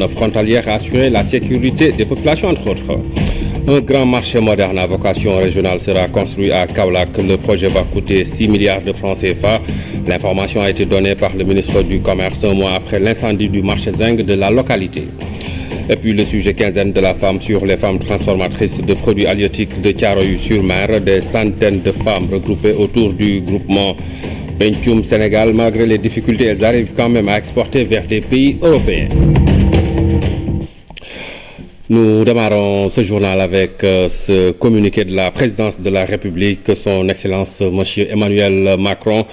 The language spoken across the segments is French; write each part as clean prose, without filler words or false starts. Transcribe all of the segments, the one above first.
frontalière à assurer la sécurité des populations, entre autres. Un grand marché moderne à vocation régionale sera construit à Kaolack. Le projet va coûter 6 milliards de francs CFA. L'information a été donnée par le ministre du Commerce un mois après l'incendie du marché Zing de la localité. Et puis le sujet quinzaine de la femme sur les femmes transformatrices de produits halieutiques de Thiaroye-sur-Mer. Des centaines de femmes regroupées autour du groupement Pencum Sénégal. Malgré les difficultés, elles arrivent quand même à exporter vers des pays européens. Nous démarrons ce journal avec ce communiqué de la présidence de la République. Son Excellence M. Emmanuel Macron,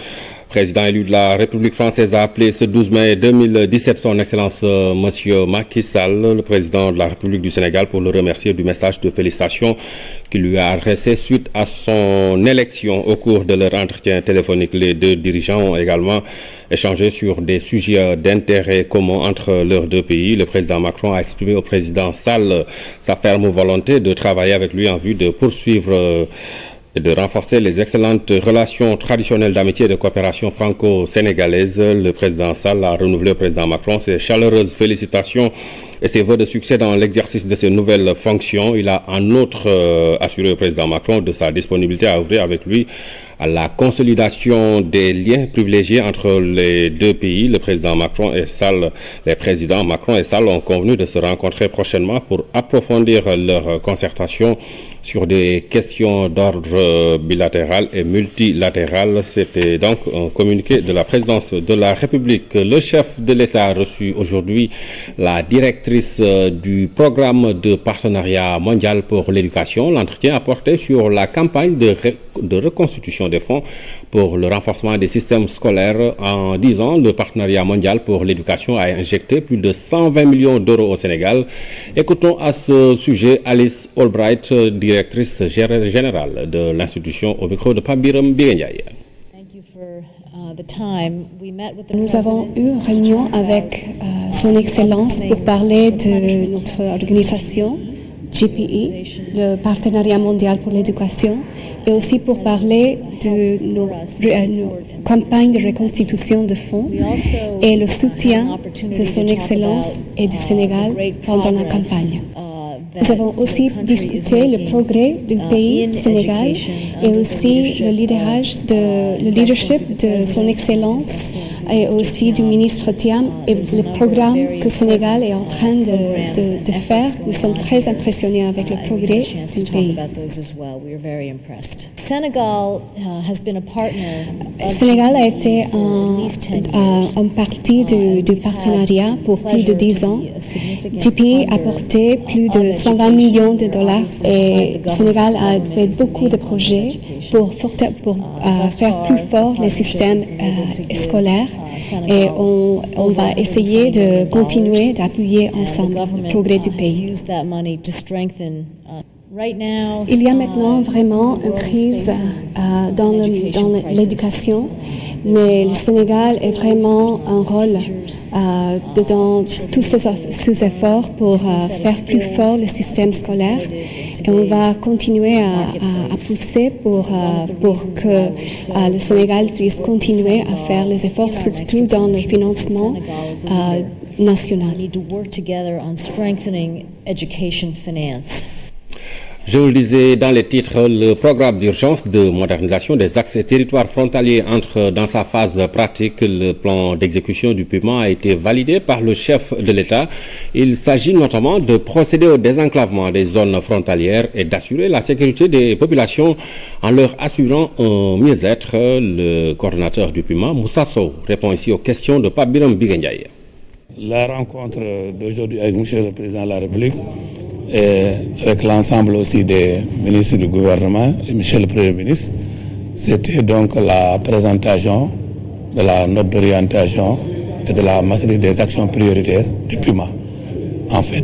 président élu de la République française, a appelé ce 12 mai 2017 son Excellence M. Macky Sall, le président de la République du Sénégal, pour le remercier du message de félicitations qu'il lui a adressé suite à son élection. Au cours de leur entretien téléphonique, les deux dirigeants ont également échangé sur des sujets d'intérêt commun entre leurs deux pays. Le président Macron a exprimé au président Sall sa ferme volonté de travailler avec lui en vue de poursuivre et de renforcer les excellentes relations traditionnelles d'amitié et de coopération franco-sénégalaise. Le président Sall a renouvelé au président Macron ses chaleureuses félicitations et ses vœux de succès dans l'exercice de ses nouvelles fonctions. Il a en outre assuré au président Macron de sa disponibilité à œuvrer avec lui à la consolidation des liens privilégiés entre les deux pays. Le président Macron et Sall, les présidents Macron et Sall ont convenu de se rencontrer prochainement pour approfondir leur concertation sur des questions d'ordre bilatéral et multilatéral. C'était donc un communiqué de la présidence de la République. Le chef de l'État a reçu aujourd'hui la directrice du programme de partenariat mondial pour l'éducation. L'entretien a porté sur la campagne de reconstitution des fonds pour le renforcement des systèmes scolaires. En 10 ans, le partenariat mondial pour l'éducation a injecté plus de 120 millions d'euros au Sénégal. Écoutons à ce sujet Alice Albright, directrice générale de l'institution, au micro de Pabiram Birenyaï. Nous avons eu une réunion avec Son Excellence pour parler de notre organisation GPE, le Partenariat mondial pour l'éducation, et aussi pour parler de nos campagnes de reconstitution de fonds et le soutien de Son Excellence et du Sénégal pendant la campagne. Nous avons aussi discuté le progrès du pays, Sénégal, et aussi le leadership de Son Excellence et aussi du ministre Thiam et le programme que le Sénégal est en train de faire. Nous sommes très impressionnés avec le progrès du pays. Sénégal a été en partie du partenariat pour plus de 10 ans. GPE a apporté plus de 120 millions de dollars et le Sénégal a fait beaucoup de projets pour faire plus fort les systèmes scolaires et on va essayer de continuer d'appuyer ensemble le progrès du pays. Il y a maintenant vraiment une crise dans l'éducation, mais le Sénégal est vraiment un rôle dans tous ces efforts pour faire plus fort le système scolaire. Et on va continuer à pousser pour que le Sénégal puisse continuer à faire les efforts, surtout dans le financement national. Je vous le disais dans les titres, le programme d'urgence de modernisation des axes et territoires frontaliers entre dans sa phase pratique. Le plan d'exécution du paiement a été validé par le chef de l'État. Il s'agit notamment de procéder au désenclavement des zones frontalières et d'assurer la sécurité des populations en leur assurant un mieux-être. Le coordonnateur du paiement, Moussa Sow, répond ici aux questions de Pabiram Birenyaï. La rencontre d'aujourd'hui avec M. le Président de la République et avec l'ensemble aussi des ministres du gouvernement et M. le Premier ministre, c'était donc la présentation de la note d'orientation et de la matrice des actions prioritaires du PUMA. En fait,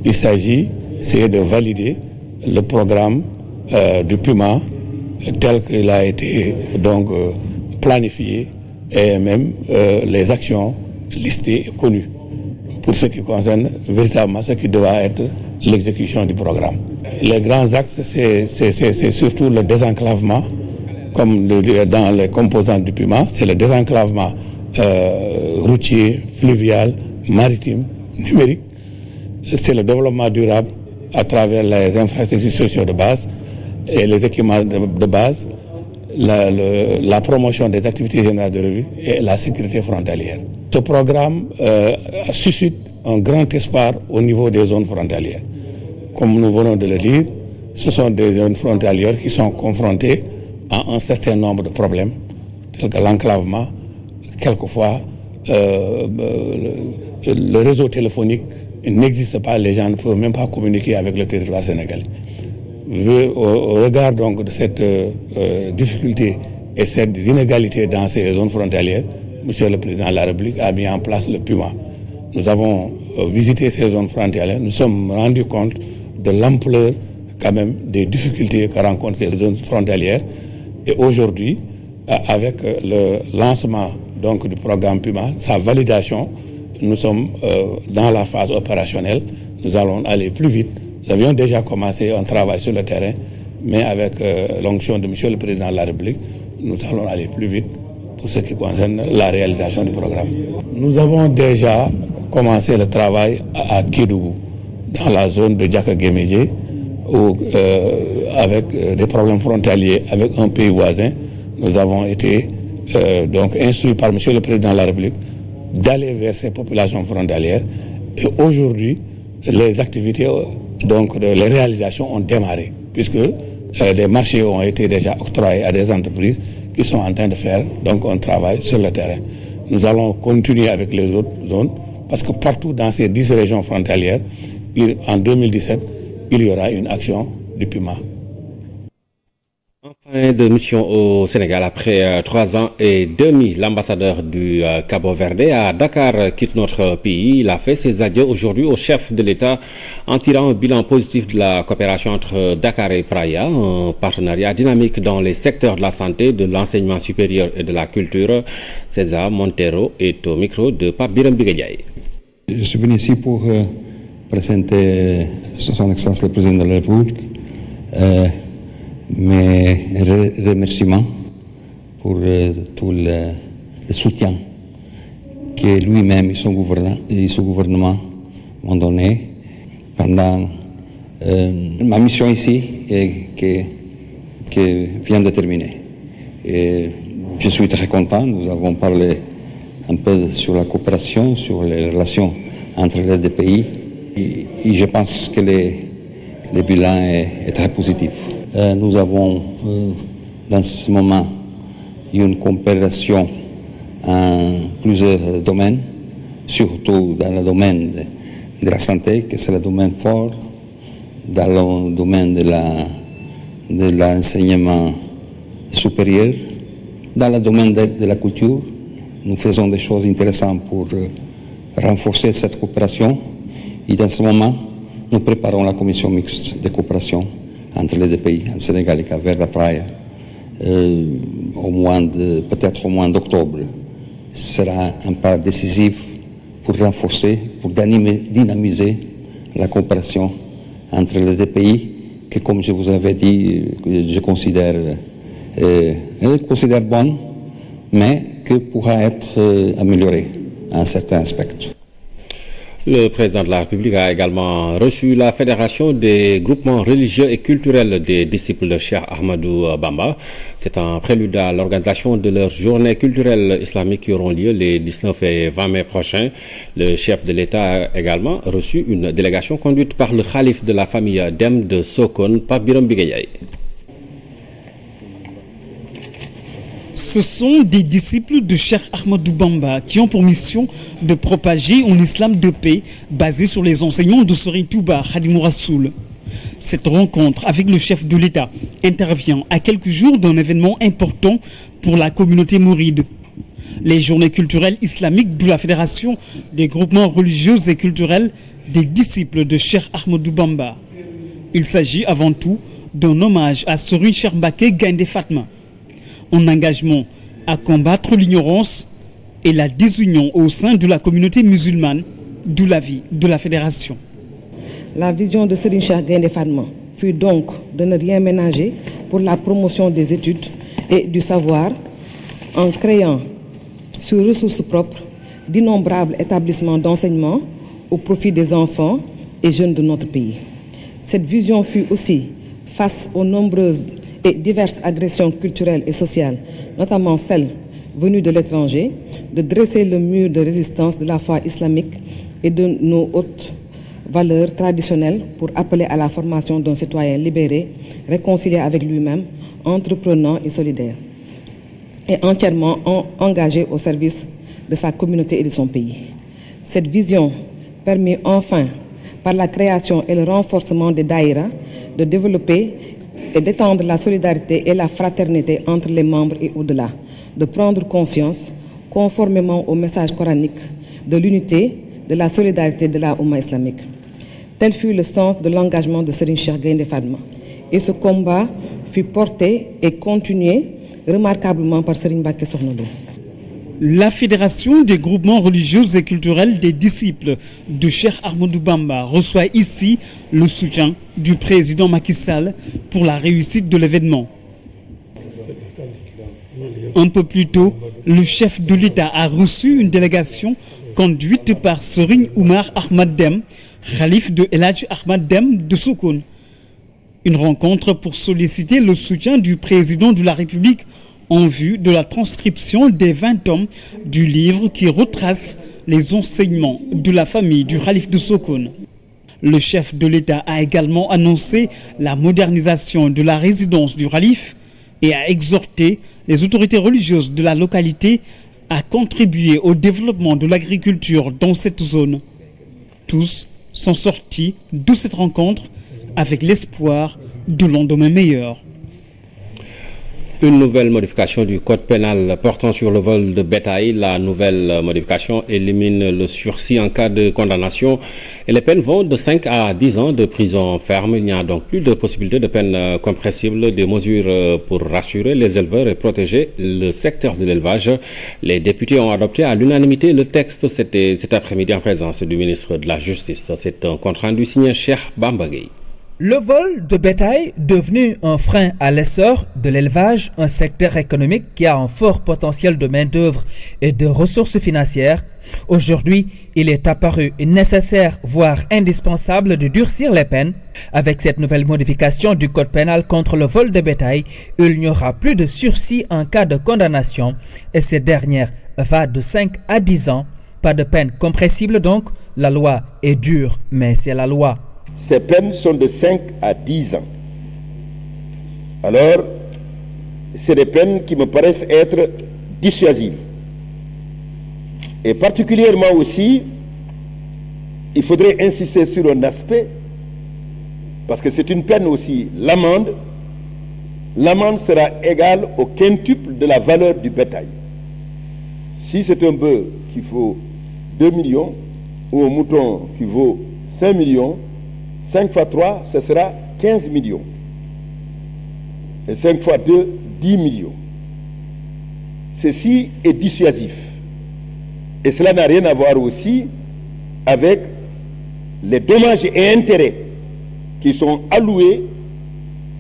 il s'agit de valider le programme du PUMA tel qu'il a été donc planifié et même les actions listées et connues pour ce qui concerne véritablement ce qui doit être l'exécution du programme. Les grands axes, c'est surtout le désenclavement, comme dans les composantes du PUMA, c'est le désenclavement routier, fluvial, maritime, numérique, c'est le développement durable à travers les infrastructures sociales de base et les équipements de base, la promotion des activités générales de revue et la sécurité frontalière. Ce programme suscite un grand espoir au niveau des zones frontalières. Comme nous venons de le dire, ce sont des zones frontalières qui sont confrontées à un certain nombre de problèmes, tels que l'enclavement, quelquefois le réseau téléphonique n'existe pas, les gens ne peuvent même pas communiquer avec le territoire sénégalais. Au regard donc de cette difficulté et cette inégalité dans ces zones frontalières, Monsieur le Président de la République a mis en place le PUMA. Nous avons visité ces zones frontalières, nous sommes rendus compte de l'ampleur quand même des difficultés que rencontrent ces zones frontalières. Et aujourd'hui, avec le lancement donc, du programme PUMA, sa validation, nous sommes dans la phase opérationnelle. Nous allons aller plus vite. Nous avions déjà commencé un travail sur le terrain, mais avec l'onction de Monsieur le Président de la République, nous allons aller plus vite pour ce qui concerne la réalisation du programme. Nous avons déjà commencé le travail à Kédougou, dans la zone de Diaka-Guémédjé, où avec des problèmes frontaliers avec un pays voisin, nous avons été donc instruits par Monsieur le Président de la République d'aller vers ces populations frontalières. Et aujourd'hui, les activités, donc les réalisations ont démarré, puisque des marchés ont été déjà octroyés à des entreprises qui sont en train de faire donc un travail sur le terrain. Nous allons continuer avec les autres zones, parce que partout dans ces 10 régions frontalières, en 2017, il y aura une action du PUMA. En fin de mission au Sénégal, après 3 ans et demi, l'ambassadeur du Cabo Verde à Dakar quitte notre pays. Il a fait ses adieux aujourd'hui au chef de l'État en tirant un bilan positif de la coopération entre Dakar et Praia, un partenariat dynamique dans les secteurs de la santé, de l'enseignement supérieur et de la culture. César Montero est au micro de Pape Biram Biguediaye. Je suis venu ici pour présenter son Excellence le Président de la République mes remerciements pour tout le soutien que lui-même et son gouvernement m'ont donné pendant ma mission ici qui vient de terminer. Et je suis très content. Nous avons parlé un peu sur la coopération, sur les relations entre les deux pays. Et je pense que le bilan est très positif. Nous avons dans ce moment une coopération en plusieurs domaines, surtout dans le domaine de la santé, que c'est le domaine fort, dans le domaine de l'enseignement supérieur, dans le domaine de la culture. Nous faisons des choses intéressantes pour renforcer cette coopération. Et dans ce moment, nous préparons la commission mixte de coopération entre les deux pays, le Sénégal et Cap-Vert à Praia, peut-être au mois d'octobre. Ce sera un pas décisif pour renforcer, pour dynamiser la coopération entre les deux pays, que comme je vous avais dit, je considère bonne, mais que pourra être améliorée à un certain aspect. Le président de la République a également reçu la Fédération des groupements religieux et culturels des disciples de Cheikh Ahmadou Bamba. C'est un prélude à l'organisation de leurs journées culturelles islamiques qui auront lieu les 19 et 20 mai prochains. Le chef de l'État a également reçu une délégation conduite par le khalife de la famille Dem de Sokone, Pape Biram Biguediaye. Ce sont des disciples de Cheikh Ahmadou Bamba qui ont pour mission de propager un islam de paix basé sur les enseignements de Serigne Touba Khadimou Rassoul. Cette rencontre avec le chef de l'État intervient à quelques jours d'un événement important pour la communauté mouride. Les journées culturelles islamiques de la Fédération des groupements religieux et culturels des disciples de Cheikh Ahmadou Bamba. Il s'agit avant tout d'un hommage à Serigne Cheikh Mbacké Gaïndé Fatma. Un engagement à combattre l'ignorance et la désunion au sein de la communauté musulmane, d'où l'avis de la Fédération. La vision de Serigne Cheikh Gaïndé Fatma fut donc de ne rien ménager pour la promotion des études et du savoir en créant sur ressources propres d'innombrables établissements d'enseignement au profit des enfants et jeunes de notre pays. Cette vision fut aussi, face aux nombreuses et diverses agressions culturelles et sociales, notamment celles venues de l'étranger, de dresser le mur de résistance de la foi islamique et de nos hautes valeurs traditionnelles pour appeler à la formation d'un citoyen libéré, réconcilié avec lui-même, entreprenant et solidaire, et entièrement engagé au service de sa communauté et de son pays. Cette vision permet enfin, par la création et le renforcement des daïras, de développer et d'étendre la solidarité et la fraternité entre les membres et au-delà, de prendre conscience, conformément au message coranique, de l'unité, de la solidarité de la Oumma islamique. Tel fut le sens de l'engagement de Serigne Cheikh Gaïndé Fatma. Et ce combat fut porté et continué remarquablement par Serigne Mbacké Sokhna Lo. La Fédération des groupements religieux et culturels des disciples de Cheikh Ahmadou Bamba reçoit ici le soutien du président Macky Sall pour la réussite de l'événement. Un peu plus tôt, le chef de l'État a reçu une délégation conduite par Serigne Oumar Ahmad Dème, khalife de El Hadj Ahmad Dème de Sokone. Une rencontre pour solliciter le soutien du président de la République en vue de la transcription des 20 tomes du livre qui retrace les enseignements de la famille du khalife de Sokone. Le chef de l'État a également annoncé la modernisation de la résidence du khalife et a exhorté les autorités religieuses de la localité à contribuer au développement de l'agriculture dans cette zone. Tous sont sortis de cette rencontre avec l'espoir de lendemain meilleur. Une nouvelle modification du code pénal portant sur le vol de bétail. La nouvelle modification élimine le sursis en cas de condamnation et les peines vont de 5 à 10 ans de prison ferme. Il n'y a donc plus de possibilité de peine compressible. Des mesures pour rassurer les éleveurs et protéger le secteur de l'élevage. Les députés ont adopté à l'unanimité le texte. C'était cet après-midi en présence du ministre de la Justice. C'est un compte rendu signé Cheikh Bamba Gueye. Le vol de bétail, devenu un frein à l'essor de l'élevage, un secteur économique qui a un fort potentiel de main-d'œuvre et de ressources financières, aujourd'hui, il est apparu nécessaire, voire indispensable, de durcir les peines. Avec cette nouvelle modification du code pénal contre le vol de bétail, il n'y aura plus de sursis en cas de condamnation et cette dernière va de 5 à 10 ans. Pas de peine compressible donc, la loi est dure, mais c'est la loi. Ces peines sont de 5 à 10 ans. Alors, c'est des peines qui me paraissent être dissuasives. Et particulièrement aussi, il faudrait insister sur un aspect, parce que c'est une peine aussi, l'amende. L'amende sera égale au quintuple de la valeur du bétail. Si c'est un bœuf qui vaut 2 millions, ou un mouton qui vaut 5 millions, 5 fois 3, ce sera 15 millions. Et 5 fois 2, 10 millions. Ceci est dissuasif. Et cela n'a rien à voir aussi avec les dommages et intérêts qui sont alloués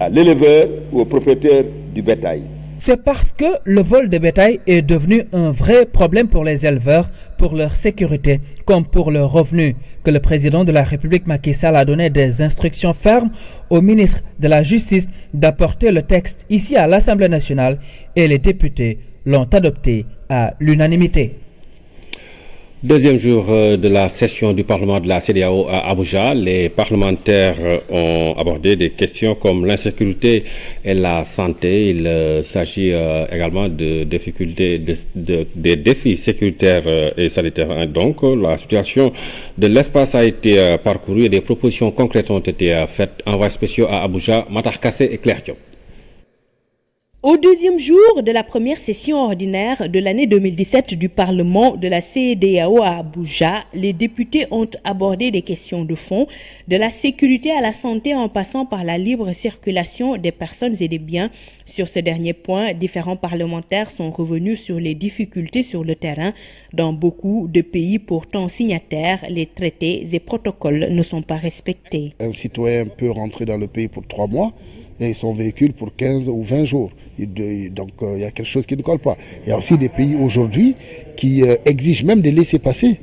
à l'éleveur ou au propriétaire du bétail. C'est parce que le vol de bétail est devenu un vrai problème pour les éleveurs, pour leur sécurité, comme pour leurs revenus, que le président de la République Macky Sall a donné des instructions fermes au ministre de la Justice d'apporter le texte ici à l'Assemblée nationale et les députés l'ont adopté à l'unanimité. Deuxième jour de la session du Parlement de la CEDEAO à Abuja, les parlementaires ont abordé des questions comme l'insécurité et la santé. Il s'agit également de difficultés, des défis sécuritaires et sanitaires. Donc, la situation de l'espace a été parcourue et des propositions concrètes ont été faites. Envois spéciaux à Abuja, Matar Kassé et Claire Diop. Au deuxième jour de la première session ordinaire de l'année 2017 du Parlement de la CEDEAO à Abuja, les députés ont abordé des questions de fond, de la sécurité à la santé en passant par la libre circulation des personnes et des biens. Sur ce dernier point, différents parlementaires sont revenus sur les difficultés sur le terrain. Dans beaucoup de pays pourtant signataires, les traités et protocoles ne sont pas respectés. Un citoyen peut rentrer dans le pays pour 3 mois et son véhicule pour 15 ou 20 jours. Donc il y a quelque chose qui ne colle pas. Il y a aussi des pays aujourd'hui qui exigent même des laissez-passer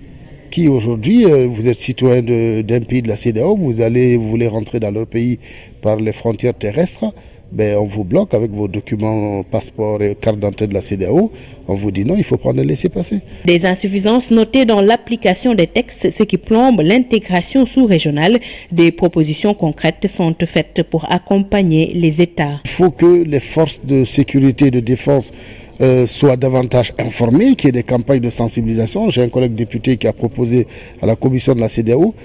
qui aujourd'hui, vous êtes citoyen d'un pays de la CEDEAO, vous voulez rentrer dans leur pays par les frontières terrestres, ben, on vous bloque avec vos documents, passeport et carte d'entrée de la CEDEAO. On vous dit non, il faut prendre le laissez-passer. Des insuffisances notées dans l'application des textes, ce qui plombe l'intégration sous-régionale. Des propositions concrètes sont faites pour accompagner les États. Il faut que les forces de sécurité et de défense soient davantage informés, qu'il y ait des campagnes de sensibilisation. J'ai un collègue député qui a proposé à la commission de la CEDEAO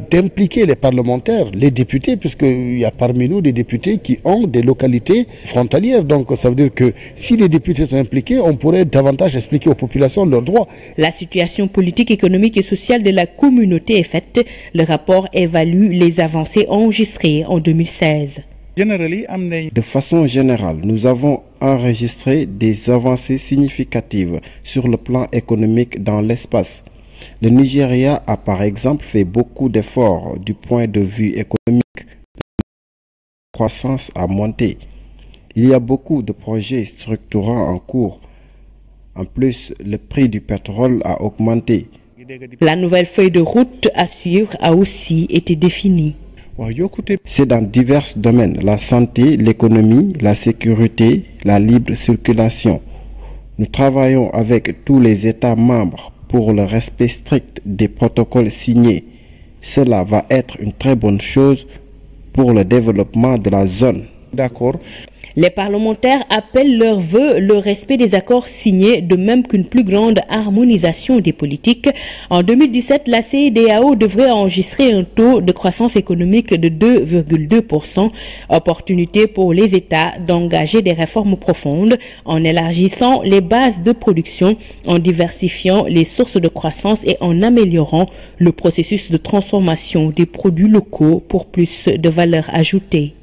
d'impliquer les parlementaires, les députés, puisqu'il y a parmi nous des députés qui ont des localités frontalières. Donc ça veut dire que si les députés sont impliqués, on pourrait davantage expliquer aux populations leurs droits. La situation politique, économique et sociale de la communauté est faite. Le rapport évalue les avancées enregistrées en 2016. De façon générale, nous avons enregistré des avancées significatives sur le plan économique dans l'espace. Le Nigeria a par exemple fait beaucoup d'efforts du point de vue économique. La croissance a monté. Il y a beaucoup de projets structurants en cours. En plus, le prix du pétrole a augmenté. La nouvelle feuille de route à suivre a aussi été définie. C'est dans divers domaines, la santé, l'économie, la sécurité, la libre circulation. Nous travaillons avec tous les États membres pour le respect strict des protocoles signés. Cela va être une très bonne chose pour le développement de la zone. D'accord. Les parlementaires appellent leur vœu le respect des accords signés, de même qu'une plus grande harmonisation des politiques. En 2017, la CEDEAO devrait enregistrer un taux de croissance économique de 2,2%. Opportunité pour les États d'engager des réformes profondes en élargissant les bases de production, en diversifiant les sources de croissance et en améliorant le processus de transformation des produits locaux pour plus de valeur ajoutée.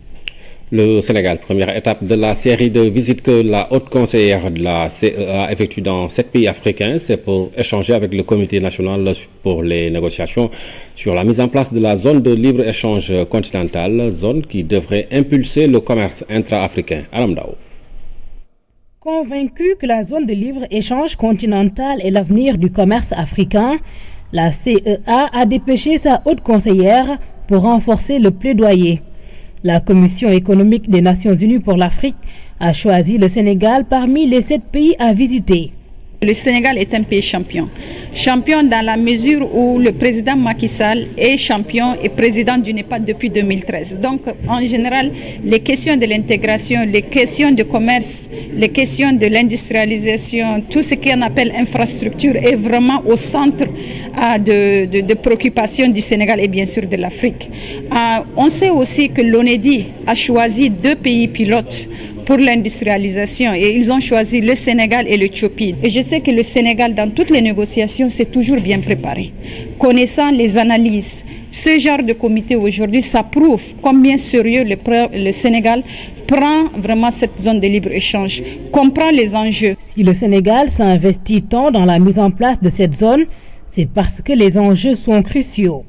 Le Sénégal, première étape de la série de visites que la haute conseillère de la CEA effectue dans 7 pays africains, c'est pour échanger avec le comité national pour les négociations sur la mise en place de la zone de libre-échange continentale, zone qui devrait impulser le commerce intra-africain. Aram Dao. Convaincu que la zone de libre-échange continentale est l'avenir du commerce africain, la CEA a dépêché sa haute conseillère pour renforcer le plaidoyer. La Commission économique des Nations Unies pour l'Afrique a choisi le Sénégal parmi les 7 pays à visiter. Le Sénégal est un pays champion. Champion dans la mesure où le président Macky Sall est champion et président du NEPAD depuis 2013. Donc, en général, les questions de l'intégration, les questions de commerce, les questions de l'industrialisation, tout ce qu'on appelle infrastructure est vraiment au centre de préoccupation du Sénégal et bien sûr de l'Afrique. On sait aussi que l'ONEDI a choisi 2 pays pilotes pour l'industrialisation et ils ont choisi le Sénégal et l'Éthiopie. Et je sais que le Sénégal, dans toutes les négociations, s'est toujours bien préparé. Connaissant les analyses, ce genre de comité aujourd'hui, ça prouve combien sérieux le Sénégal prend vraiment cette zone de libre-échange, comprend les enjeux. Si le Sénégal s'investit tant dans la mise en place de cette zone, c'est parce que les enjeux sont cruciaux.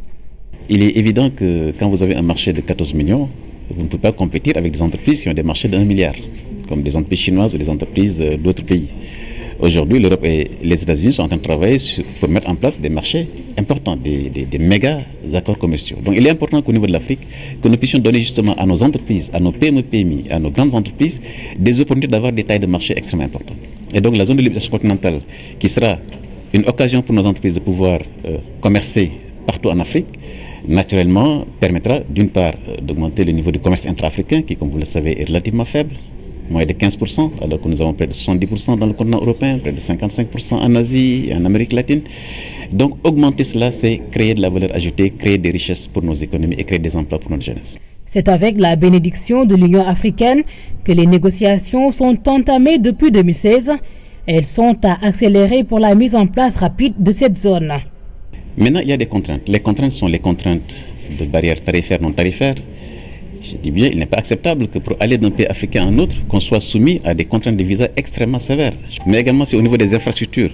Il est évident que quand vous avez un marché de 14 millions, vous ne pouvez pas compétir avec des entreprises qui ont des marchés de 1 milliard, comme des entreprises chinoises ou des entreprises d'autres pays. Aujourd'hui, l'Europe et les États-Unis sont en train de travailler pour mettre en place des marchés importants, des méga accords commerciaux. Donc il est important qu'au niveau de l'Afrique, que nous puissions donner justement à nos entreprises, à nos PME, PMI, à nos grandes entreprises, des opportunités d'avoir des tailles de marché extrêmement importantes. Et donc la zone de libre-échange continentale, qui sera une occasion pour nos entreprises de pouvoir commercer partout en Afrique, naturellement permettra d'une part d'augmenter le niveau du commerce intra-africain qui, comme vous le savez, est relativement faible, moins de 15%, alors que nous avons près de 70% dans le continent européen, près de 55% en Asie et en Amérique latine. Donc augmenter cela, c'est créer de la valeur ajoutée, créer des richesses pour nos économies et créer des emplois pour notre jeunesse. C'est avec la bénédiction de l'Union africaine que les négociations sont entamées depuis 2016. Elles sont à accélérer pour la mise en place rapide de cette zone. Maintenant, il y a des contraintes. Les contraintes sont les contraintes de barrières tarifaires, non tarifaires. Je dis bien, il n'est pas acceptable que pour aller d'un pays africain à un autre, qu'on soit soumis à des contraintes de visa extrêmement sévères. Mais également, c'est au niveau des infrastructures.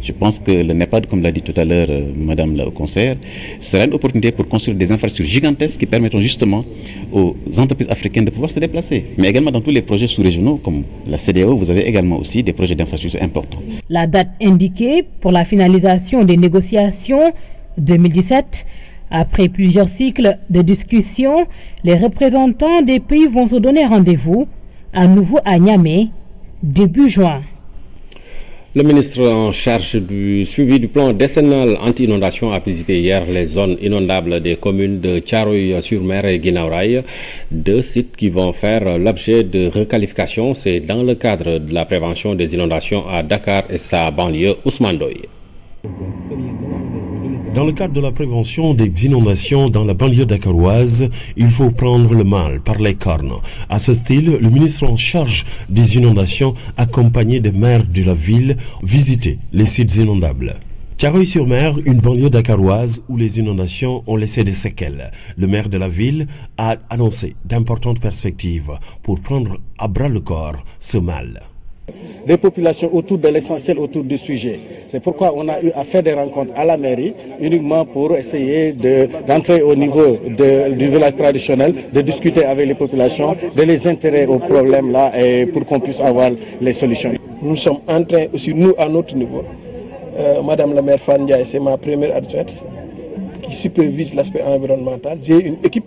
Je pense que le NEPAD, comme l'a dit tout à l'heure Madame la conseillère, sera une opportunité pour construire des infrastructures gigantesques qui permettront justement aux entreprises africaines de pouvoir se déplacer. Mais également dans tous les projets sous-régionaux, comme la CEDEAO, vous avez également aussi des projets d'infrastructures importants. La date indiquée pour la finalisation des négociations, 2017. Après plusieurs cycles de discussions, les représentants des pays vont se donner rendez-vous à nouveau à Niamey, début juin. Le ministre en charge du suivi du plan décennal anti-inondation a visité hier les zones inondables des communes de Thiaroye-sur-Mer et Guinaw Rail, deux sites qui vont faire l'objet de requalification. C'est dans le cadre de la prévention des inondations à Dakar et sa banlieue. Ousmane Doye. Dans le cadre de la prévention des inondations dans la banlieue dakaroise, il faut prendre le mal par les cornes. À ce style, le ministre en charge des inondations, accompagné des maires de la ville, visitait les sites inondables. Thiaroye-sur-Mer, une banlieue dakaroise où les inondations ont laissé des séquelles. Le maire de la ville a annoncé d'importantes perspectives pour prendre à bras le corps ce mal. Des populations autour de l'essentiel, autour du sujet. C'est pourquoi on a eu à faire des rencontres à la mairie, uniquement pour essayer d'entrer au niveau du village traditionnel, de discuter avec les populations, de les intéresser aux problèmes là et pour qu'on puisse avoir les solutions. Nous sommes en train aussi, nous à notre niveau, Madame la maire Fandia, c'est ma première adjointe qui supervise l'aspect environnemental. J'ai une équipe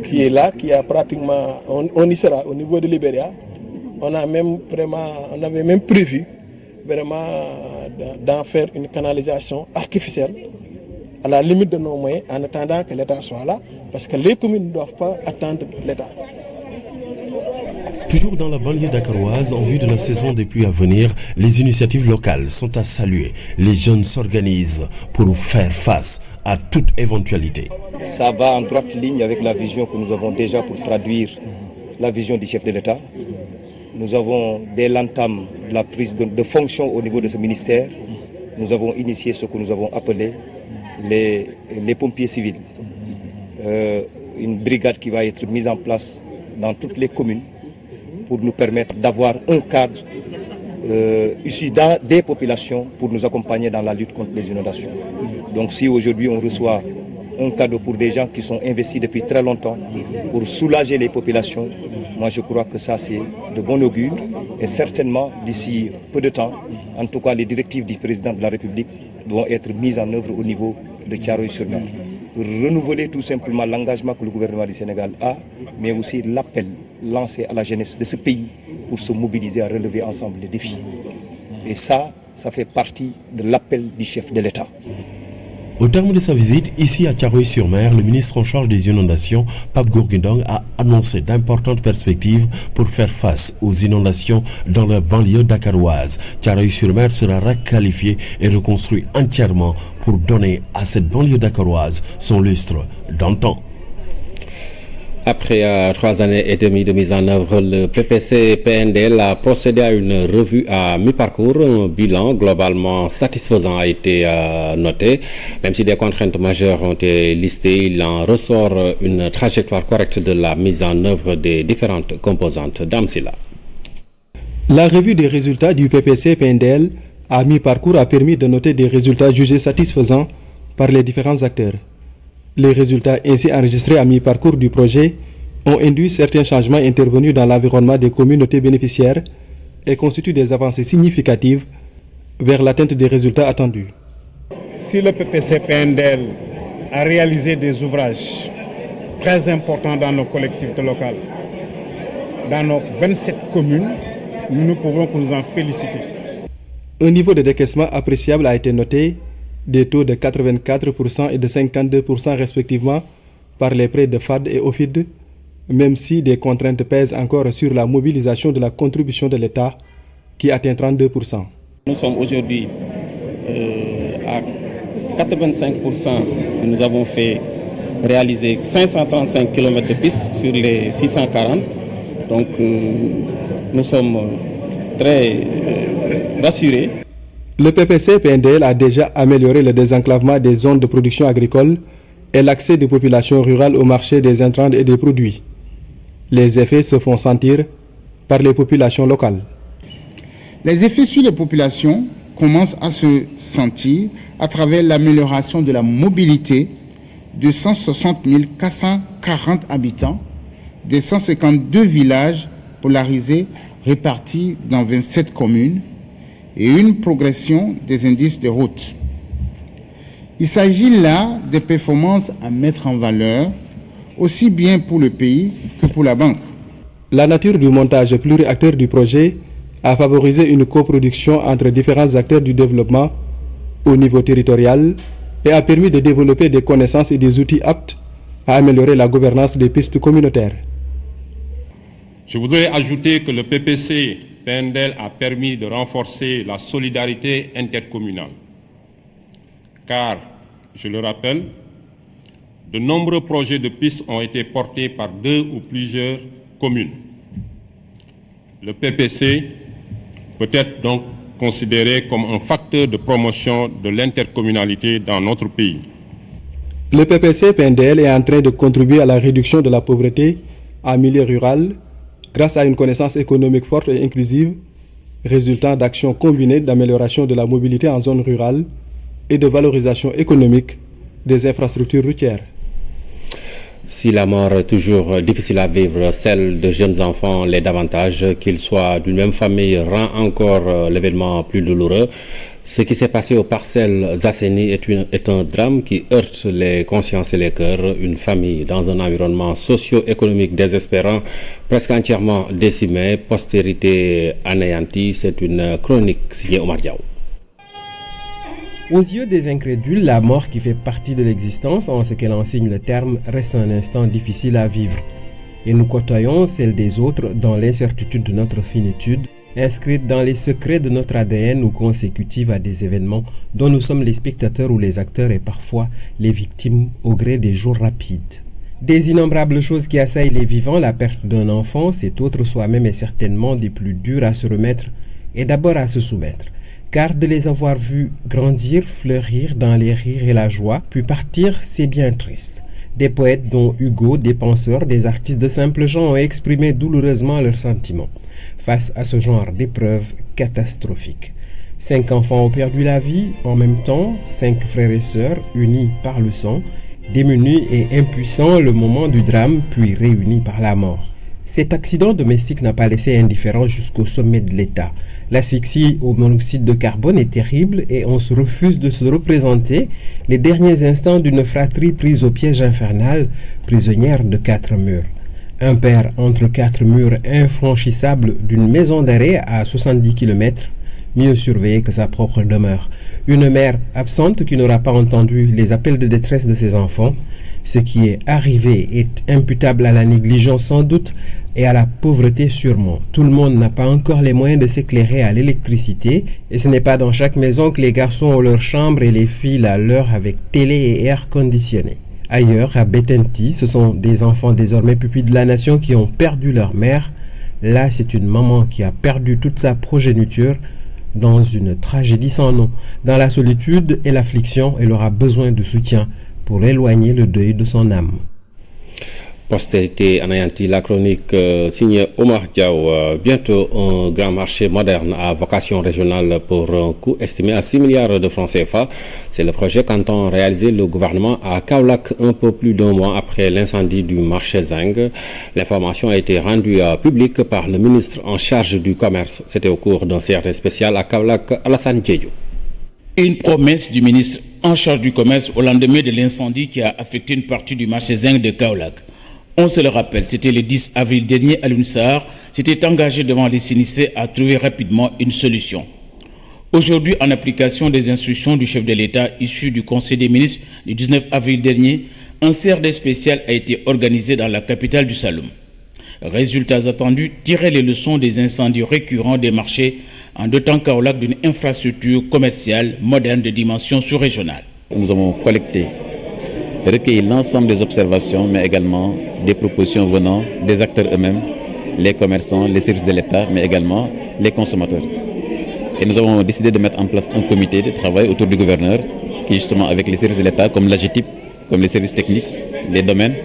qui est là, qui a pratiquement, on y sera au niveau de Libéria. On avait même prévu vraiment d'en faire une canalisation artificielle à la limite de nos moyens en attendant que l'État soit là, parce que les communes ne doivent pas attendre l'État. Toujours dans la banlieue dakaroise, en vue de la saison des pluies à venir, les initiatives locales sont à saluer. Les jeunes s'organisent pour faire face à toute éventualité. Ça va en droite ligne avec la vision que nous avons déjà pour traduire la vision du chef de l'État. Nous avons, dès l'entame de la prise de fonction au niveau de ce ministère, nous avons initié ce que nous avons appelé les pompiers civils. Une brigade qui va être mise en place dans toutes les communes pour nous permettre d'avoir un cadre issu des populations pour nous accompagner dans la lutte contre les inondations. Donc si aujourd'hui on reçoit un cadeau pour des gens qui sont investis depuis très longtemps pour soulager les populations, moi je crois que ça c'est de bon augure et certainement d'ici peu de temps, en tout cas les directives du président de la République vont être mises en œuvre au niveau de Thiaroye-sur-Mer pour renouveler tout simplement l'engagement que le gouvernement du Sénégal a, mais aussi l'appel lancé à la jeunesse de ce pays pour se mobiliser à relever ensemble les défis. Et ça fait partie de l'appel du chef de l'État. Au terme de sa visite, ici à Thiaroye-sur-Mer, le ministre en charge des inondations, Pape Gorgui Ndong, a annoncé d'importantes perspectives pour faire face aux inondations dans la banlieue dakaroise. Thiaroye-sur-Mer sera requalifié et reconstruit entièrement pour donner à cette banlieue dakaroise son lustre d'antan. Après 3 années et demie de mise en œuvre, le PPC-PNDL a procédé à une revue à mi-parcours. Un bilan globalement satisfaisant a été noté. Même si des contraintes majeures ont été listées, il en ressort une trajectoire correcte de la mise en œuvre des différentes composantes. Damsila. La revue des résultats du PPC-PNDL à mi-parcours a permis de noter des résultats jugés satisfaisants par les différents acteurs. Les résultats ainsi enregistrés à mi-parcours du projet ont induit certains changements intervenus dans l'environnement des communautés bénéficiaires et constituent des avancées significatives vers l'atteinte des résultats attendus. Si le PPC-PNDL a réalisé des ouvrages très importants dans nos collectivités locales, dans nos 27 communes, nous ne pouvons que nous en féliciter. Un niveau de décaissement appréciable a été noté, des taux de 84% et de 52% respectivement par les prêts de FAD et OFID, même si des contraintes pèsent encore sur la mobilisation de la contribution de l'État qui atteint 32%. Nous sommes aujourd'hui à 85%. Nous avons fait réaliser 535 km de pistes sur les 640. Donc nous sommes très rassurés. Le PPC-PNDL a déjà amélioré le désenclavement des zones de production agricole et l'accès des populations rurales au marché des intrants et des produits. Les effets se font sentir par les populations locales. Les effets sur les populations commence à se sentir à travers l'amélioration de la mobilité de 160 440 habitants des 152 villages polarisés répartis dans 27 communes et une progression des indices de route. Il s'agit là des performances à mettre en valeur, aussi bien pour le pays que pour la banque. La nature du montage pluriacteur du projet a favorisé une coproduction entre différents acteurs du développement au niveau territorial et a permis de développer des connaissances et des outils aptes à améliorer la gouvernance des pistes communautaires. Je voudrais ajouter que le PPC-PNDL a permis de renforcer la solidarité intercommunale. Car, je le rappelle, de nombreux projets de pistes ont été portés par 2 ou plusieurs communes. Le PPC peut être donc considéré comme un facteur de promotion de l'intercommunalité dans notre pays. Le PPC-PNDL est en train de contribuer à la réduction de la pauvreté en milieu rural grâce à une connaissance économique forte et inclusive, résultant d'actions combinées d'amélioration de la mobilité en zone rurale et de valorisation économique des infrastructures routières. Si la mort est toujours difficile à vivre, celle de jeunes enfants l'est davantage, qu'ils soient d'une même famille, rend encore l'événement plus douloureux. Ce qui s'est passé aux parcelles Assainies est un drame qui heurte les consciences et les cœurs. Une famille dans un environnement socio-économique désespérant, presque entièrement décimée, postérité anéantie. C'est une chronique signée Omar Diaw. Aux yeux des incrédules, la mort qui fait partie de l'existence, en ce qu'elle enseigne le terme, reste un instant difficile à vivre. Et nous côtoyons celle des autres dans l'incertitude de notre finitude, inscrite dans les secrets de notre ADN ou consécutive à des événements dont nous sommes les spectateurs ou les acteurs et parfois les victimes au gré des jours rapides. Des innombrables choses qui assaillent les vivants, la perte d'un enfant, cet autre soi-même est certainement des plus durs à se remettre et d'abord à se soumettre. Car de les avoir vus grandir, fleurir dans les rires et la joie, puis partir, c'est bien triste. Des poètes dont Hugo, des penseurs, des artistes de simples gens ont exprimé douloureusement leurs sentiments face à ce genre d'épreuves catastrophiques. 5 enfants ont perdu la vie en même temps, 5 frères et sœurs unis par le sang, démunis et impuissants le moment du drame, puis réunis par la mort. Cet accident domestique n'a pas laissé indifférent jusqu'au sommet de l'État. L'asphyxie au monoxyde de carbone est terrible et on se refuse de se représenter les derniers instants d'une fratrie prise au piège infernal, prisonnière de 4 murs. Un père entre 4 murs infranchissables d'une maison d'arrêt à 70 km, mieux surveillé que sa propre demeure. Une mère absente qui n'aura pas entendu les appels de détresse de ses enfants. Ce qui est arrivé est imputable à la négligence sans doute et à la pauvreté sûrement. Tout le monde n'a pas encore les moyens de s'éclairer à l'électricité et ce n'est pas dans chaque maison que les garçons ont leur chambre et les filles la leur avec télé et air conditionné. Ailleurs, à Betenti, ce sont des enfants désormais pupilles de la nation qui ont perdu leur mère. Là, c'est une maman qui a perdu toute sa progéniture dans une tragédie sans nom. Dans la solitude et l'affliction, elle aura besoin de soutien pour éloigner le deuil de son âme. Postérité anéantie, la chronique signée Omar Diaw. Bientôt un grand marché moderne à vocation régionale pour un coût estimé à 6 milliards de francs CFA. C'est le projet qu'entend réaliser le gouvernement à Kaolack un peu plus d'1 mois après l'incendie du marché Zing. L'information a été rendue publique par le ministre en charge du commerce. C'était au cours d'un CRD spécial à Kaolack, Alassane Diédhiou. Une promesse du ministre en charge du commerce au lendemain de l'incendie qui a affecté une partie du marché Zing de Kaolack. On se le rappelle, c'était le 10 avril dernier à l'UNSAR, s'était engagé devant les sinistrés à trouver rapidement une solution. Aujourd'hui, en application des instructions du chef de l'État issues du Conseil des ministres du 19 avril dernier, un CRD spécial a été organisé dans la capitale du Saloum. Résultats attendus, tirer les leçons des incendies récurrents des marchés en dotant Kaolack d'une infrastructure commerciale moderne de dimension sous-régionale. Nous avons collecté, recueilli l'ensemble des observations, mais également des propositions venant des acteurs eux-mêmes, les commerçants, les services de l'État, mais également les consommateurs. Et nous avons décidé de mettre en place un comité de travail autour du gouverneur, qui justement avec les services de l'État, comme l'AGETIP, comme les services techniques, les domaines,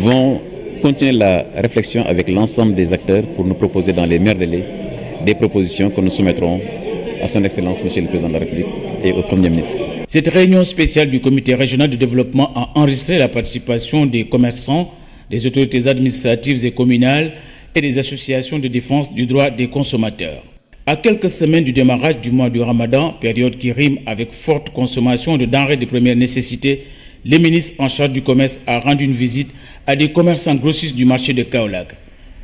vont continuer la réflexion avec l'ensemble des acteurs pour nous proposer dans les meilleurs délais des propositions que nous soumettrons à son Excellence, Monsieur le Président de la République et au Premier ministre. Cette réunion spéciale du Comité régional de développement a enregistré la participation des commerçants, des autorités administratives et communales et des associations de défense du droit des consommateurs. À quelques semaines du démarrage du mois du Ramadan, période qui rime avec forte consommation de denrées de première nécessité, le ministre en charge du commerce a rendu une visite à des commerçants grossistes du marché de Kaolack.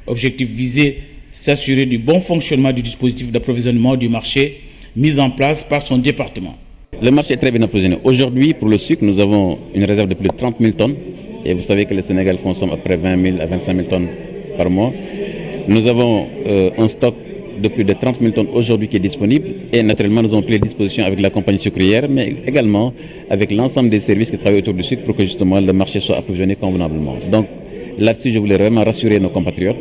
Objectif visé, s'assurer du bon fonctionnement du dispositif d'approvisionnement du marché mis en place par son département. Le marché est très bien approvisionné. Aujourd'hui, pour le sucre, nous avons une réserve de plus de 30 000 tonnes. Et vous savez que le Sénégal consomme à peu près 20 000 à 25 000 tonnes par mois. Nous avons un stock de plus de 30 000 tonnes aujourd'hui qui est disponible. Et naturellement, nous avons pris les dispositions avec la compagnie sucrière, mais également avec l'ensemble des services qui travaillent autour du sucre pour que justement le marché soit approvisionné convenablement. Donc là-dessus, je voulais vraiment rassurer nos compatriotes.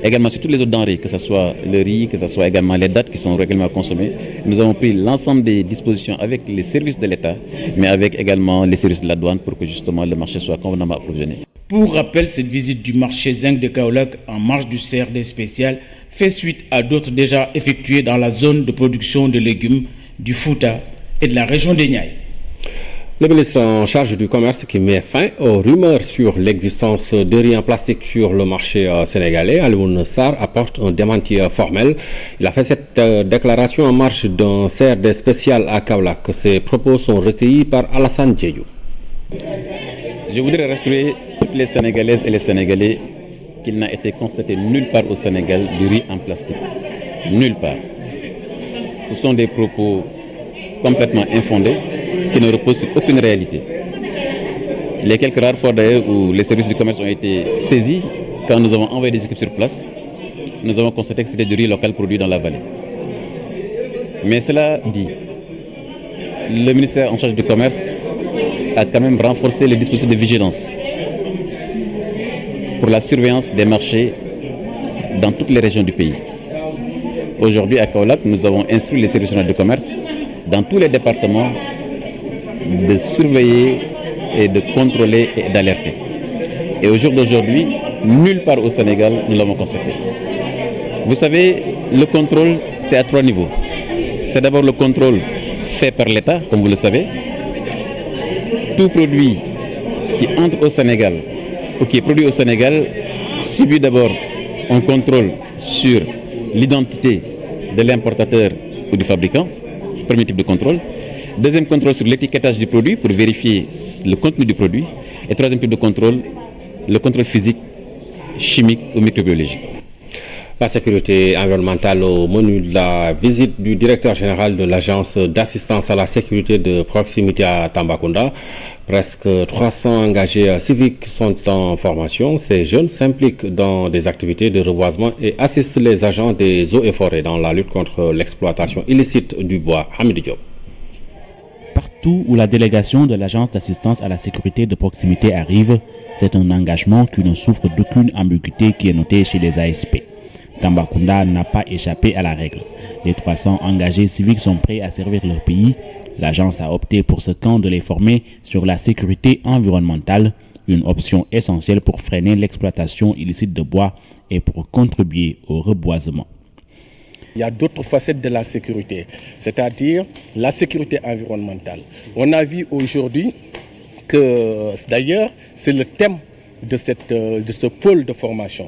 Également sur toutes les autres denrées, que ce soit le riz, que ce soit également les dattes qui sont régulièrement consommées. Nous avons pris l'ensemble des dispositions avec les services de l'État, mais avec également les services de la douane pour que justement le marché soit convenablement approvisionné. Pour rappel, cette visite du marché zinc de Kaolack en marge du CRD spécial fait suite à d'autres déjà effectuées dans la zone de production de légumes du Fouta et de la région des Niayes. Le ministre en charge du commerce qui met fin aux rumeurs sur l'existence de riz en plastique sur le marché sénégalais, Alioune Sarr, apporte un démenti formel. Il a fait cette déclaration en marge d'un CRD spécial à Kaolack. Ses propos sont recueillis par Alassane Diédhiou. Je voudrais rassurer toutes les Sénégalaises et les Sénégalais qu'il n'a été constaté nulle part au Sénégal du riz en plastique. Nulle part. Ce sont des propos complètement infondés qui ne reposent sur aucune réalité. Les quelques rares fois d'ailleurs où les services du commerce ont été saisis, quand nous avons envoyé des équipes sur place, nous avons constaté que c'était du riz local produit dans la vallée. Mais cela dit, le ministère en charge du commerce a quand même renforcé les dispositifs de vigilance pour la surveillance des marchés dans toutes les régions du pays. Aujourd'hui, à Kaolack, nous avons instruit les services régionaux de commerce dans tous les départements de surveiller et de contrôler et d'alerter. Et au jour d'aujourd'hui, nulle part au Sénégal, nous l'avons constaté. Vous savez, le contrôle, c'est à 3 niveaux. C'est d'abord le contrôle fait par l'État, comme vous le savez. Tout produit qui entre au Sénégal ou qui est produit au Sénégal subit d'abord un contrôle sur l'identité de l'importateur ou du fabricant, premier type de contrôle. Deuxième contrôle sur l'étiquetage du produit pour vérifier le contenu du produit. Et troisième type de contrôle, le contrôle physique, chimique ou microbiologique. La sécurité environnementale au menu de la visite du directeur général de l'agence d'assistance à la sécurité de proximité à Tambacounda. Presque 300 engagés civiques sont en formation. Ces jeunes s'impliquent dans des activités de reboisement et assistent les agents des eaux et forêts dans la lutte contre l'exploitation illicite du bois. Hamid Diop. Partout où la délégation de l'agence d'assistance à la sécurité de proximité arrive, c'est un engagement qui ne souffre d'aucune ambiguïté qui est noté chez les ASP. Tambacounda n'a pas échappé à la règle. Les 300 engagés civiques sont prêts à servir leur pays. L'agence a opté pour ce camp de les former sur la sécurité environnementale, une option essentielle pour freiner l'exploitation illicite de bois et pour contribuer au reboisement. Il y a d'autres facettes de la sécurité, c'est-à-dire la sécurité environnementale. On a vu aujourd'hui que, d'ailleurs, c'est le thème de ce pôle de formation.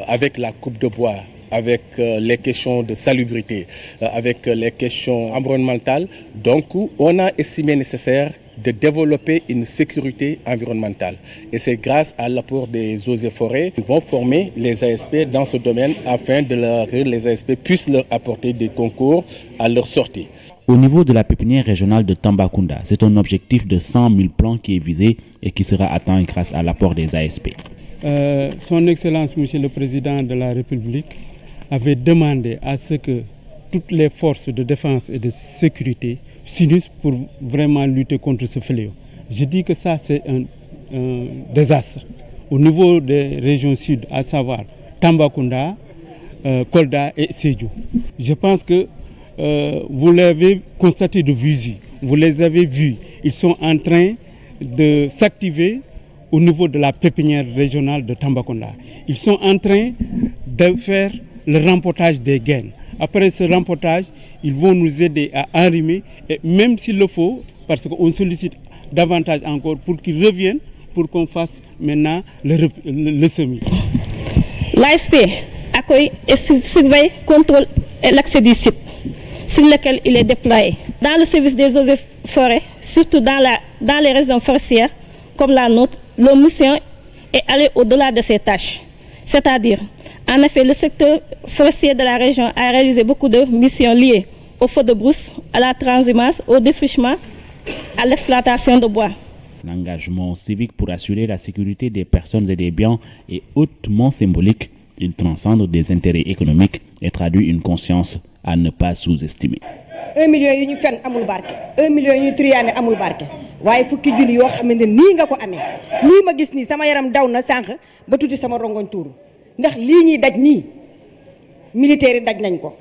Avec la coupe de bois, avec les questions de salubrité, avec les questions environnementales. Donc, on a estimé nécessaire de développer une sécurité environnementale. Et c'est grâce à l'apport des eaux et forêts qu'ils vont former les ASP dans ce domaine afin que les ASP puissent leur apporter des concours à leur sortie. Au niveau de la pépinière régionale de Tambacounda, c'est un objectif de 100 000 plants qui est visé et qui sera atteint grâce à l'apport des ASP. Son Excellence, Monsieur le Président de la République, avait demandé à ce que toutes les forces de défense et de sécurité s'unissent pour vraiment lutter contre ce fléau. Je dis que ça, c'est un désastre. Au niveau des régions sud, à savoir Tambacounda, Kolda et Sédhiou. Je pense que vous l'avez constaté de visu, vous les avez vus. Ils sont en train de s'activer au niveau de la pépinière régionale de Tambacounda. Ils sont en train de faire le remportage des gains. Après ce remportage, ils vont nous aider à enrimer, et même s'il le faut, parce qu'on sollicite davantage encore pour qu'ils reviennent, pour qu'on fasse maintenant le semis. L'ASP accueille et surveille, contrôle l'accès du site sur lequel il est déployé. Dans le service des eaux et forêts, surtout dans les régions forestières comme la nôtre, la mission est aller au-delà de ces tâches. C'est-à-dire, en effet, le secteur forestier de la région a réalisé beaucoup de missions liées au feu de brousse, à la transhumance, au défrichement, à l'exploitation de bois. L'engagement civique pour assurer la sécurité des personnes et des biens est hautement symbolique. Il transcende des intérêts économiques et traduit une conscience à ne pas sous-estimer. 1 million yi ñu fenn amul barke 1 million yi ñu triyaane amul barke waaye fukki junni yoo xam ne nii nga ko amee lii ma gis nii sama yaram daw na sànq ba tuuti sama rongoñ tuuru ndax lii ñuy daj nii militaire yi daj nañ ko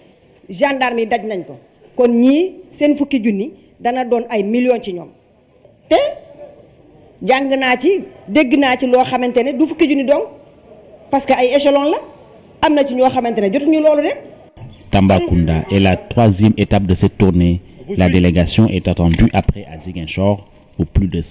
gendarme yi daj nañ ko kon ñii seen fukki junni dana doon ay millions ci ñoom te jàng naa ci dégg naa ci loo xamante ne du fukki junni donc parce que ay échelon la am na ci ñoo xamante ne jotuñu loolu rek. Tambacounda est la 3e étape de cette tournée. La délégation est attendue après à Ziguinchor où plus de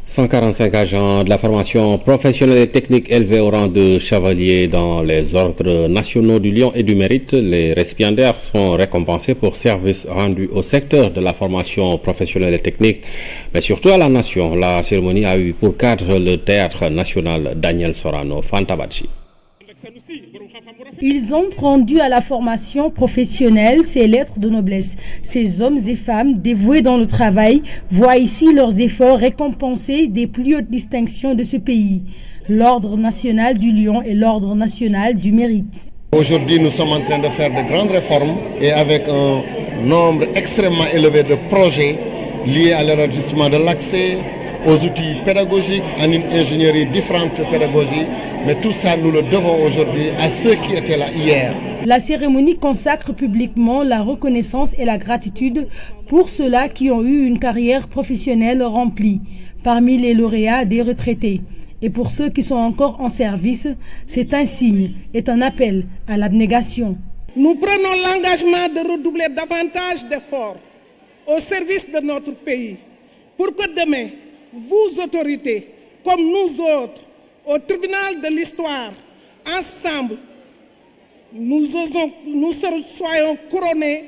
145 agents de la formation professionnelle et technique élevés au rang de chevalier dans les ordres nationaux du Lion et du Mérite. Les récipiendaires sont récompensés pour services rendus au secteur de la formation professionnelle et technique, mais surtout à la nation. La cérémonie a eu pour cadre le théâtre national Daniel Sorano Fantabachi. Ils ont rendu à la formation professionnelle ces lettres de noblesse. Ces hommes et femmes dévoués dans le travail voient ici leurs efforts récompensés des plus hautes distinctions de ce pays. L'Ordre national du Lion et l'Ordre national du Mérite. Aujourd'hui, nous sommes en train de faire de grandes réformes et avec un nombre extrêmement élevé de projets liés à l'élargissement de l'accès aux outils pédagogiques, en une ingénierie différente pédagogie. Mais tout ça, nous le devons aujourd'hui à ceux qui étaient là hier. La cérémonie consacre publiquement la reconnaissance et la gratitude pour ceux-là qui ont eu une carrière professionnelle remplie. Parmi les lauréats, des retraités. Et pour ceux qui sont encore en service, c'est un signe, est un appel à l'abnégation. Nous prenons l'engagement de redoubler davantage d'efforts au service de notre pays pour que demain, vous autorités, comme nous autres, au tribunal de l'histoire, ensemble, nous soyons couronnés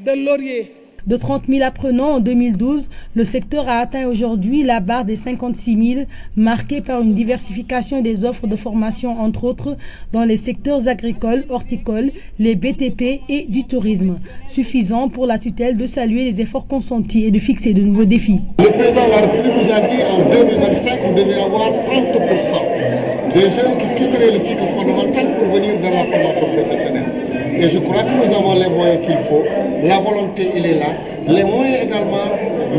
de lauriers. De 30 000 apprenants en 2012, le secteur a atteint aujourd'hui la barre des 56 000, marquée par une diversification des offres de formation, entre autres dans les secteurs agricoles, horticoles, les BTP et du tourisme, suffisant pour la tutelle de saluer les efforts consentis et de fixer de nouveaux défis. Le président de la République nous a dit en 2025 vous devez avoir 30% des jeunes qui quitteraient le cycle fondamental pour venir vers la formation professionnelle. Et je crois que nous avons les moyens qu'il faut. La volonté, elle est là. Les moyens également,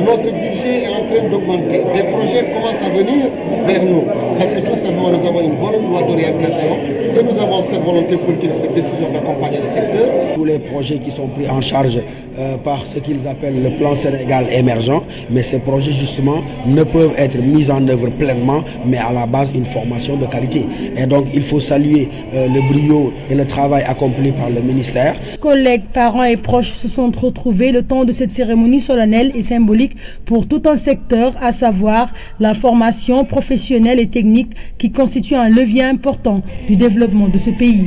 notre budget est en train d'augmenter. Des projets commencent à venir vers nous. Parce que tout simplement, nous avons une bonne loi d'orientation et nous avons cette volonté politique, cette décision d'accompagner le secteur. Tous les projets qui sont pris en charge par ce qu'ils appellent le plan Sénégal émergent, mais ces projets justement ne peuvent être mis en œuvre pleinement, mais à la base une formation de qualité. Et donc il faut saluer le brio et le travail accompli par le ministère. Collègues, parents et proches se sont retrouvés le temps de cette cérémonie solennelle et symbolique pour tout un secteur, à savoir la formation professionnelle et technique qui constitue un levier important du développement de ce pays.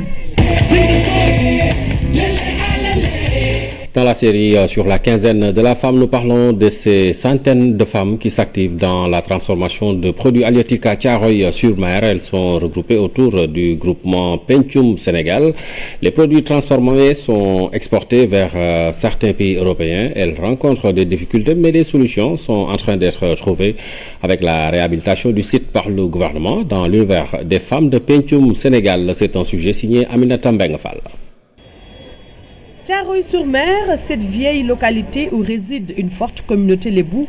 Dans la série sur la quinzaine de la femme, nous parlons de ces centaines de femmes qui s'activent dans la transformation de produits halieutiques à Thiaroye-sur-Mer. Elles sont regroupées autour du groupement Pencum Sénégal. Les produits transformés sont exportés vers certains pays européens. Elles rencontrent des difficultés, mais des solutions sont en train d'être trouvées avec la réhabilitation du site par le gouvernement. Dans l'univers des femmes de Pencum Sénégal, c'est un sujet signé Aminata Mbengfal. Thiaroye-sur-Mer, cette vieille localité où réside une forte communauté lébou,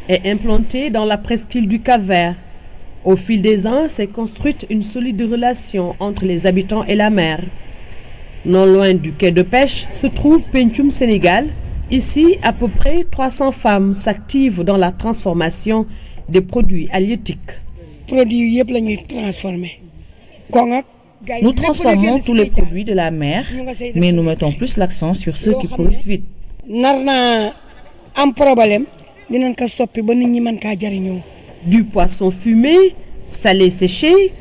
est implantée dans la presqu'île du Cap-Vert. Au fil des ans, s'est construite une solide relation entre les habitants et la mer. Non loin du quai de pêche se trouve Pencum Sénégal. Ici, à peu près 300 femmes s'activent dans la transformation des produits halieutiques. Produits yëpp la ñuy transformer. Kong ak Nous transformons tous les produits de la mer, mais nous mettons plus l'accent sur ceux qui pourrissent vite. Du poisson fumé, salé séché,